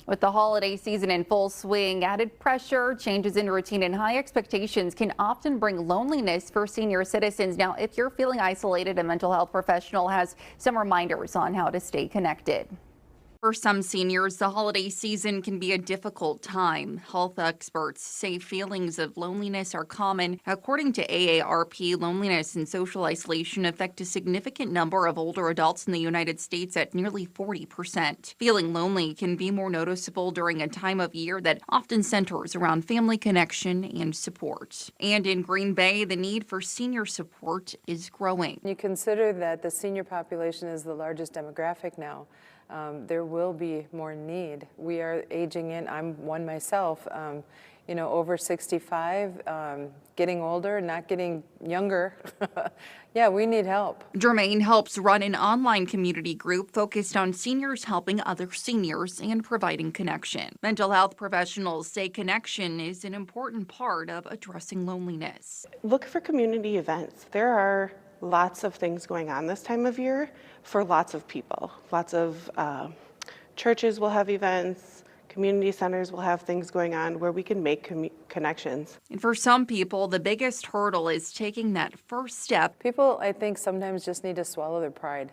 With the holiday season in full swing, added pressure, changes in routine, and high expectations can often bring loneliness for senior citizens. Now, if you're feeling isolated, a mental health professional has some reminders on how to stay connected. For some seniors, the holiday season can be a difficult time. Health experts say feelings of loneliness are common. According to AARP, loneliness and social isolation affect a significant number of older adults in the United States at nearly 40%. Feeling lonely can be more noticeable during a time of year that often centers around family connection and support. And in Green Bay, the need for senior support is growing. You consider that the senior population is the largest demographic now. There will be more need. We are aging in. I'm one myself, over 65, getting older, not getting younger. Yeah, we need help. Jermaine helps run an online community group focused on seniors helping other seniors and providing connection. Mental health professionals say connection is an important part of addressing loneliness. Look for community events. There are lots of things going on this time of year for lots of people. Lots of churches will have events, community centers will have things going on where we can make connections. And for some people, the biggest hurdle is taking that first step. People, I think, sometimes just need to swallow their pride.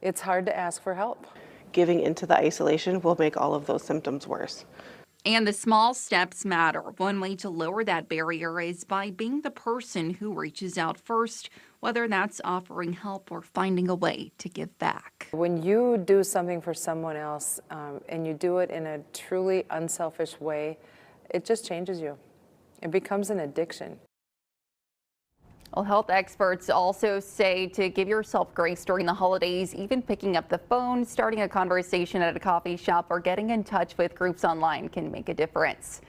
It's hard to ask for help. Giving into the isolation will make all of those symptoms worse. And the small steps matter. One way to lower that barrier is by being the person who reaches out first, whether that's offering help or finding a way to give back. When you do something for someone else and you do it in a truly unselfish way, it just changes you. It becomes an addiction. Well, health experts also say to give yourself grace during the holidays, even picking up the phone, starting a conversation at a coffee shop, or getting in touch with groups online can make a difference.